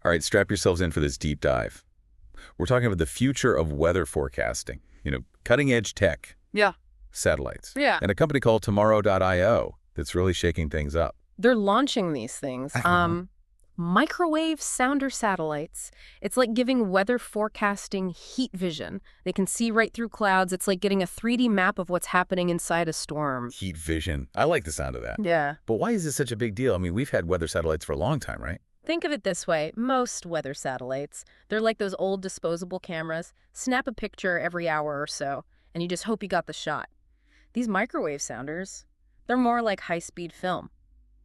All right, strap yourselves in for this deep dive. We're talking about the future of weather forecasting, cutting-edge tech, Yeah. satellites, Yeah. and a company called tomorrow.io that's really shaking things up. They're launching these things. Uh-huh. Microwave sounder satellites. It's like giving weather forecasting heat vision. They can see right through clouds. It's like getting a 3D map of what's happening inside a storm. Heat vision. I like the sound of that. Yeah. But why is this such a big deal? I mean, we've had weather satellites for a long time, right? Think of it this way. Most weather satellites, they're like those old disposable cameras. Snap a picture every hour or so, and you just hope you got the shot. These microwave sounders, they're more like high-speed film,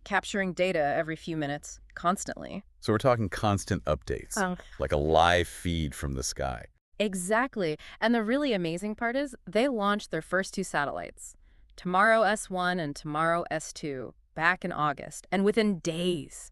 capturing data every few minutes, constantly. So we're talking constant updates, Oh. like a live feed from the sky. Exactly. And the really amazing part is they launched their first two satellites, Tomorrow S1 and Tomorrow S2, back in August. And within days,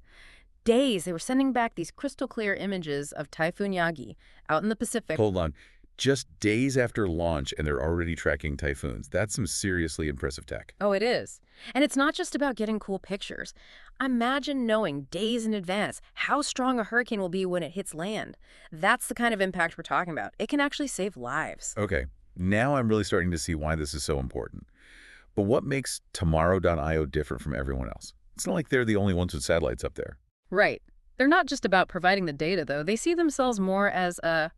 they were sending back these crystal clear images of Typhoon Yagi out in the Pacific. Hold on. Just days after launch, and they're already tracking typhoons. That's some seriously impressive tech. Oh, it is. And it's not just about getting cool pictures. Imagine knowing days in advance how strong a hurricane will be when it hits land. That's the kind of impact we're talking about. It can actually save lives. Okay, now I'm really starting to see why this is so important. But what makes tomorrow.io different from everyone else? It's not like they're the only ones with satellites up there. Right. They're not just about providing the data, though. They see themselves more as a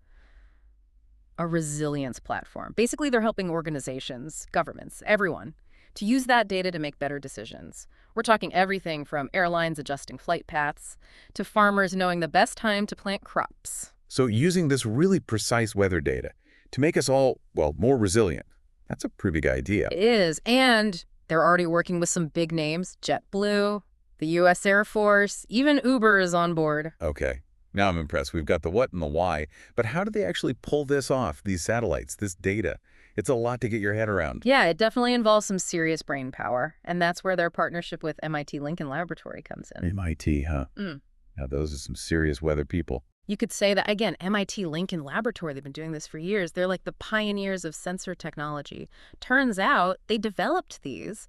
resilience platform. Basically, they're helping organizations, governments, everyone, to use that data to make better decisions. We're talking everything from airlines adjusting flight paths to farmers knowing the best time to plant crops. So using this really precise weather data to make us all, well, more resilient, that's a pretty big idea. It is, and they're already working with some big names, JetBlue, the U.S. Air Force, even Uber is on board. Okay, now I'm impressed. We've got the what and the why, but how do they actually pull this off, these satellites, this data? It's a lot to get your head around. Yeah, it definitely involves some serious brain power, and that's where their partnership with MIT Lincoln Laboratory comes in. MIT, huh? Mm. Now, those are some serious weather people. You could say that, again, MIT Lincoln Laboratory, they've been doing this for years. They're like the pioneers of sensor technology. Turns out they developed these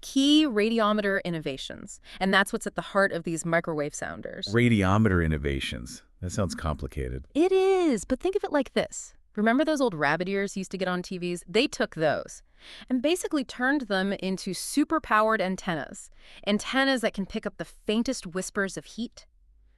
key radiometer innovations, and that's what's at the heart of these microwave sounders. Radiometer innovations. That sounds complicated. It is, but think of it like this. Remember those old rabbit ears you used to get on TVs? They took those and basically turned them into super-powered antennas. Antennas that can pick up the faintest whispers of heat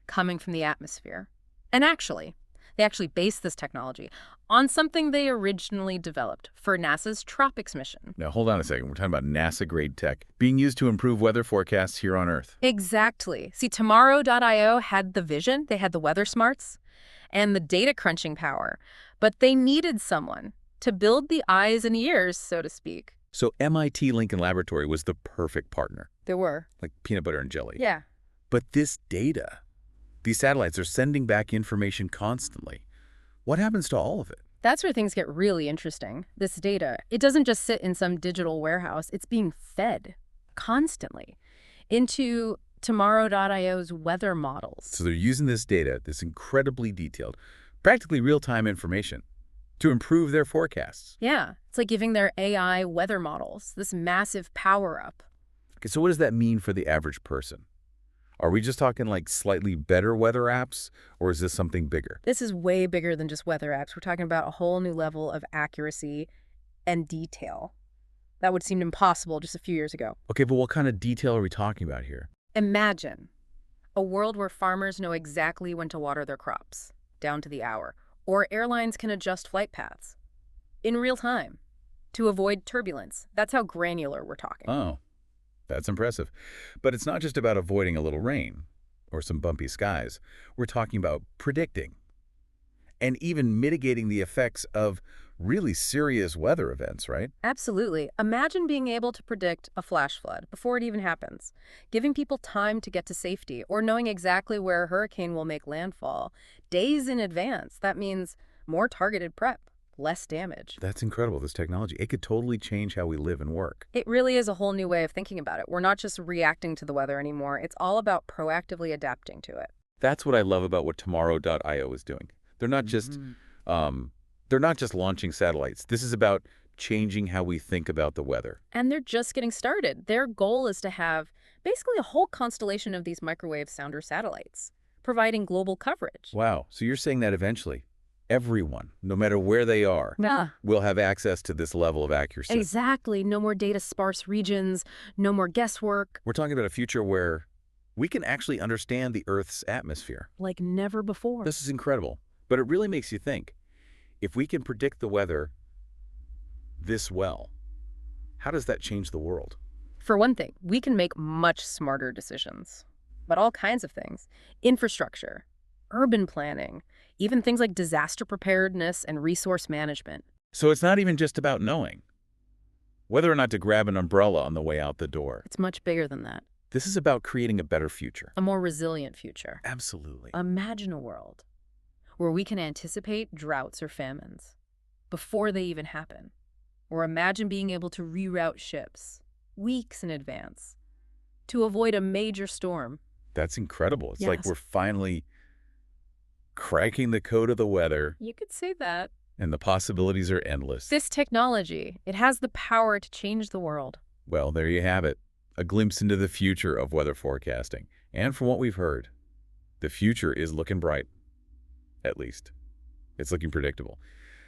coming from the atmosphere. And they actually based this technology on something they originally developed for NASA's Tropics mission. Now, hold on a second. We're talking about NASA-grade tech being used to improve weather forecasts here on Earth. Exactly. See, tomorrow.io had the vision, they had the weather smarts, and the data crunching power. But they needed someone to build the eyes and ears, so to speak. So MIT Lincoln Laboratory was the perfect partner, There were. like peanut butter and jelly. Yeah. But this data, these satellites are sending back information constantly. What happens to all of it? That's where things get really interesting. This data, it doesn't just sit in some digital warehouse. It's being fed constantly into tomorrow.io's weather models. So they're using this data, this incredibly detailed, practically real-time information, to improve their forecasts. Yeah, it's like giving their AI weather models this massive power-up. Okay, so what does that mean for the average person? Are we just talking like slightly better weather apps, or is this something bigger? This is way bigger than just weather apps. We're talking about a whole new level of accuracy and detail. That would seem impossible just a few years ago. Okay, but what kind of detail are we talking about here? Imagine a world where farmers know exactly when to water their crops, down to the hour, or airlines can adjust flight paths in real time to avoid turbulence. That's how granular we're talking. Oh, that's impressive. But it's not just about avoiding a little rain or some bumpy skies. We're talking about predicting and even mitigating the effects of really serious weather events, right? Absolutely. Imagine being able to predict a flash flood before it even happens, giving people time to get to safety, or knowing exactly where a hurricane will make landfall days in advance. That means more targeted prep, less damage. That's incredible, this technology. It could totally change how we live and work. It really is a whole new way of thinking about it. We're not just reacting to the weather anymore. It's all about proactively adapting to it. That's what I love about what tomorrow.io is doing. They're not just launching satellites. This is about changing how we think about the weather. And they're just getting started. Their goal is to have basically a whole constellation of these microwave sounder satellites, providing global coverage. Wow. So you're saying that eventually everyone, no matter where they are, Yeah. will have access to this level of accuracy. Exactly. No more data-sparse regions, no more guesswork. We're talking about a future where we can actually understand the Earth's atmosphere. Like never before. This is incredible, but it really makes you think. If we can predict the weather this well, how does that change the world? For one thing, we can make much smarter decisions. But all kinds of things. Infrastructure, urban planning, even things like disaster preparedness and resource management. So it's not even just about knowing whether or not to grab an umbrella on the way out the door. It's much bigger than that. This is about creating a better future. A more resilient future. Absolutely. Imagine a world where we can anticipate droughts or famines before they even happen. Or imagine being able to reroute ships weeks in advance to avoid a major storm. That's incredible. It's like Yes. we're finally cracking the code of the weather, You could say that. and the possibilities are endless. This technology, it has the power to change the world. Well, there you have it. A glimpse into the future of weather forecasting. And from what we've heard, the future is looking bright. At least, it's looking predictable.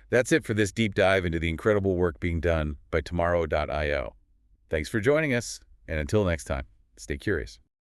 That's it for this deep dive into the incredible work being done by tomorrow.io. Thanks for joining us, and until next time, stay curious.